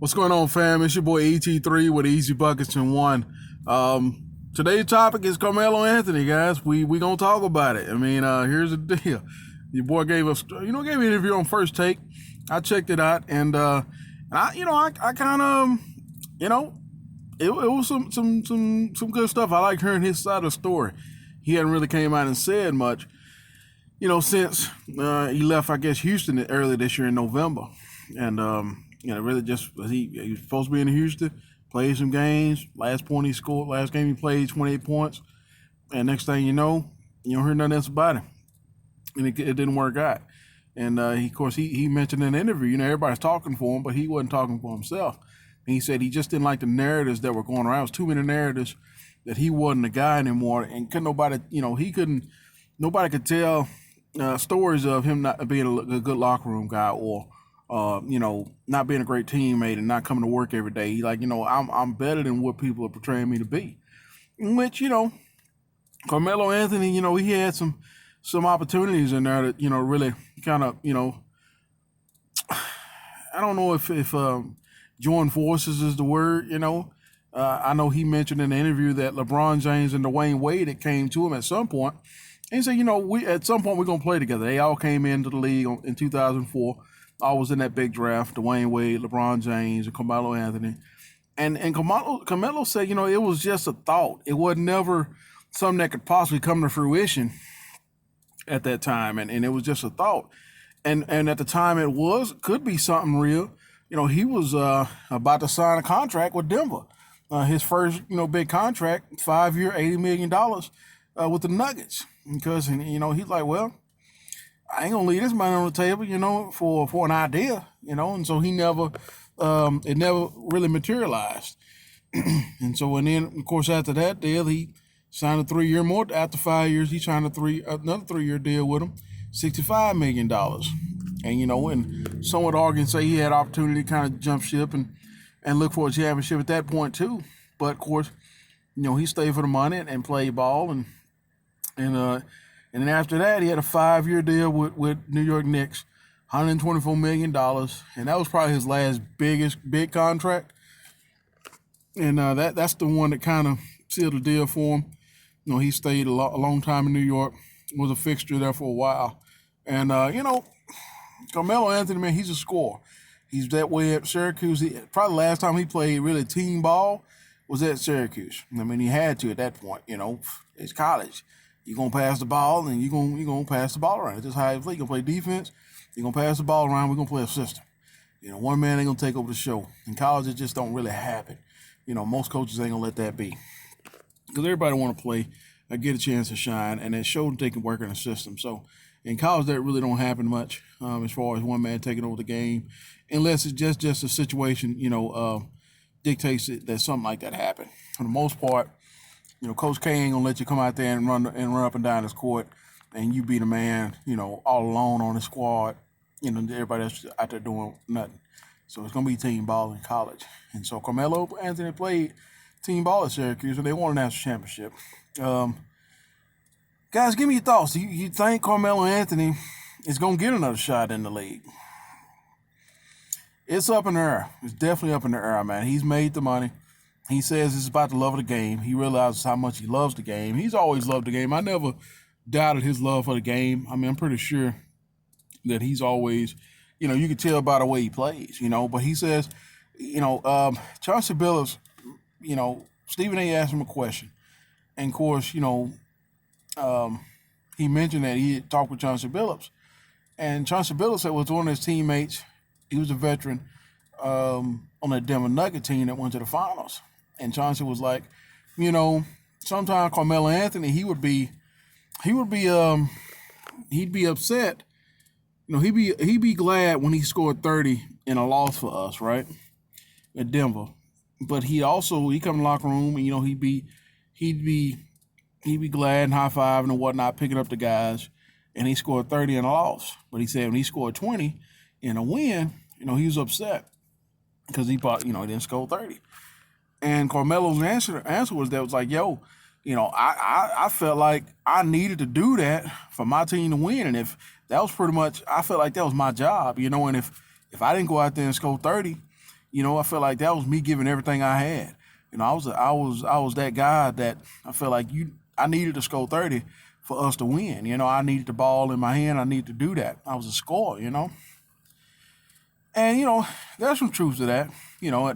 What's going on, fam? It's your boy ET3 with Easy Buckets and One. Today's topic is Carmelo Anthony, guys. We gonna talk about it. I mean, here's the deal. Your boy gave me an interview on First Take. I checked it out, and I kind of, it was some good stuff. I like hearing his side of the story. He hadn't really came out and said much, since he left, I guess, Houston early this year in November, and really just he was supposed to be in Houston, played some games. Last game he played 28 points, and next thing you know, you don't hear nothing else about him, and it didn't work out. And he mentioned in an interview, everybody's talking for him, but he wasn't talking for himself. And he said he just didn't like the narratives that were going around. It was too many narratives that he wasn't the guy anymore, and nobody could tell stories of him not being a good locker room guy, or not being a great teammate and not coming to work every day. He I'm better than what people are portraying me to be. In which, Carmelo Anthony, he had some opportunities in there that, really kind of, I don't know if join forces is the word, I know he mentioned in the interview that LeBron James and Dwayne Wade, it came to him at some point. And he said, we at some point we're going to play together. They all came into the league in 2004. I was in that big draft, Dwayne Wade, LeBron James, and Carmelo Anthony. And Carmelo said, it was just a thought. It was never something that could possibly come to fruition at that time. And it was just a thought. And at the time could be something real. He was about to sign a contract with Denver. His first, big contract, 5-year, $80 million with the Nuggets. Because, he's like, well, I ain't gonna leave this money on the table, for an idea, and so it never really materialized. And then, of course, after that deal, he signed a 3-year more. After 5 years, he signed another 3-year deal with him, $65 million. And, and some would argue and say he had opportunity to kind of jump ship and look for a championship at that point too. But of course, he stayed for the money and played ball, and then after that, he had a 5-year deal with New York Knicks, $124 million. And that was probably his last big contract. And that's the one that kind of sealed the deal for him. He stayed a long time in New York, was a fixture there for a while. And, Carmelo Anthony, man, he's a scorer. He's that way at Syracuse. Probably the last time he played really team ball was at Syracuse. I mean, he had to at that point, it's college. You're going to pass the ball, and you're gonna pass the ball around. It's just how you play. You're going to play defense. You're going to pass the ball around. We're going to play a system. One man ain't going to take over the show. In college, it just don't really happen. Most coaches ain't going to let that be. Because everybody want to play, get a chance to shine, and it showed they can work in a system. So in college, that really don't happen much as far as one man taking over the game, unless it's just a situation, dictates it that something like that happen. For the most part, Coach K ain't gonna let you come out there and run up and down his court, and you be the man, all alone on the squad. Everybody else out there doing nothing. So it's gonna be team ball in college. And so Carmelo Anthony played team ball at Syracuse, and they won a national championship. Guys, give me your thoughts. You think Carmelo Anthony is gonna get another shot in the league? It's up in the air. It's definitely up in the air, man. He's made the money. He says it's about the love of the game. He realizes how much he loves the game. He's always loved the game. I never doubted his love for the game. I mean, I'm pretty sure that he's always, you can tell by the way he plays, But he says, Chauncey Billups, Stephen A. asked him a question. And, of course, he mentioned that he had talked with Chauncey Billups. And Chauncey Billups was one of his teammates. He was a veteran on that Denver Nugget team that went to the finals. And Chauncey was like, sometimes Carmelo Anthony, he'd be upset. He'd be glad when he scored 30 in a loss for us, right? At Denver. But he come in the locker room and, he'd be glad and high-fiving and whatnot, picking up the guys. And he scored 30 in a loss. But he said when he scored 20 in a win, he was upset because he thought, he didn't score 30. And Carmelo's answer was like, I felt like I needed to do that for my team to win. And if that was pretty much, I felt like that was my job, and if I didn't go out there and score 30, I felt like that was me giving everything I had. I was that guy that I felt like I needed to score 30 for us to win. I needed the ball in my hand. I needed to do that. I was a scorer. And there's some truth to that.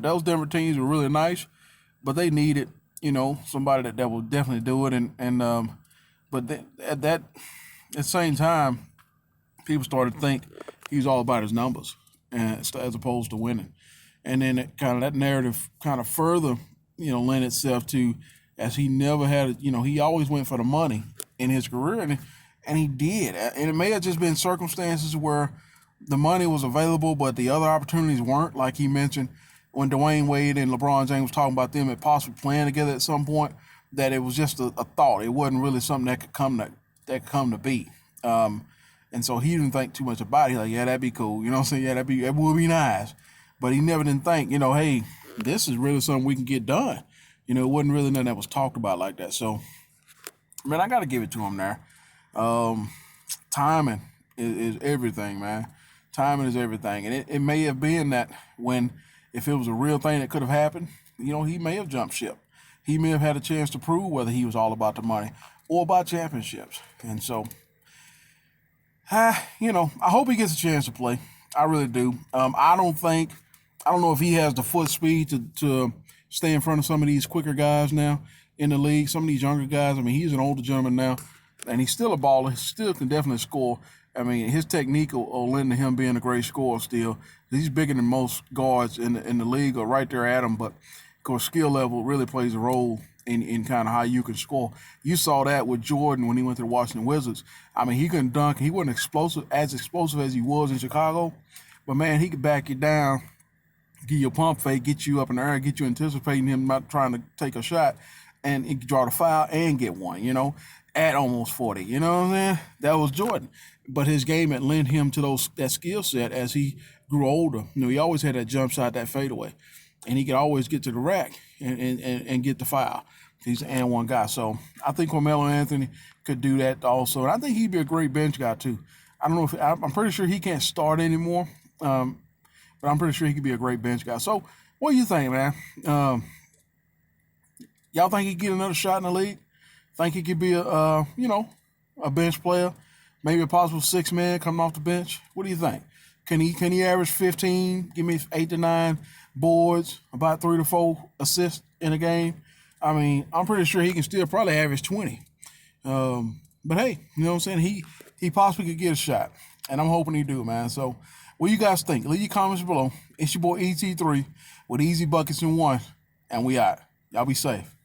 Those Denver teams were really nice, but they needed somebody that will definitely do it. But at the same time, people started to think he was all about his numbers, and as opposed to winning. And then that narrative kind of further lent itself to, as he never had he always went for the money in his career, and he did. And it may have just been circumstances where the money was available, but the other opportunities weren't. Like he mentioned, when Dwayne Wade and LeBron James was talking about them and possibly playing together at some point, that it was just a thought. It wasn't really something that could come to be. And so he didn't think too much about it. He's like, yeah, that'd be cool. You know what I'm saying? Yeah, that would be nice. But he never didn't think, hey, this is really something we can get done. It wasn't really nothing that was talked about like that. So, man, I got to give it to him there. Timing is everything, man. Timing is everything. And it may have been that if it was a real thing that could have happened, he may have jumped ship. He may have had a chance to prove whether he was all about the money or about championships. And so, I hope he gets a chance to play. I really do. I don't know if he has the foot speed to stay in front of some of these quicker guys now in the league, some of these younger guys. I mean, he's an older gentleman now, and he's still a baller. He still can definitely score. I mean, his technique will lend to him being a great scorer still. He's bigger than most guards in the league, or right there at him, but of course, skill level really plays a role in kind of how you can score. You saw that with Jordan when he went to the Washington Wizards. I mean, he couldn't dunk. He wasn't as explosive as he was in Chicago, but man, he could back you down, give you a pump fake, get you up in the air, get you anticipating him not trying to take a shot, and he could draw the foul and get one, at almost 40. You know what I'm saying? That was Jordan. But his game had lent him to that skill set as he grew older. He always had that jump shot, that fadeaway. And he could always get to the rack and get the foul. He's an and one guy. So I think Carmelo Anthony could do that also. And I think he'd be a great bench guy too. I don't know I'm pretty sure he can't start anymore. But I'm pretty sure he could be a great bench guy. So what do you think, man? Y'all think he could get another shot in the league? Think he could be a bench player? Maybe a possible 6-man coming off the bench? What do you think? Can he average 15, give me 8 to 9 boards, about 3 to 4 assists in a game? I mean, I'm pretty sure he can still probably average 20. But hey, you know what I'm saying? He possibly could get a shot. And I'm hoping he do, man. So what you guys think? Leave your comments below. It's your boy ET3 with Easy Buckets in 1. And we out. Y'all be safe.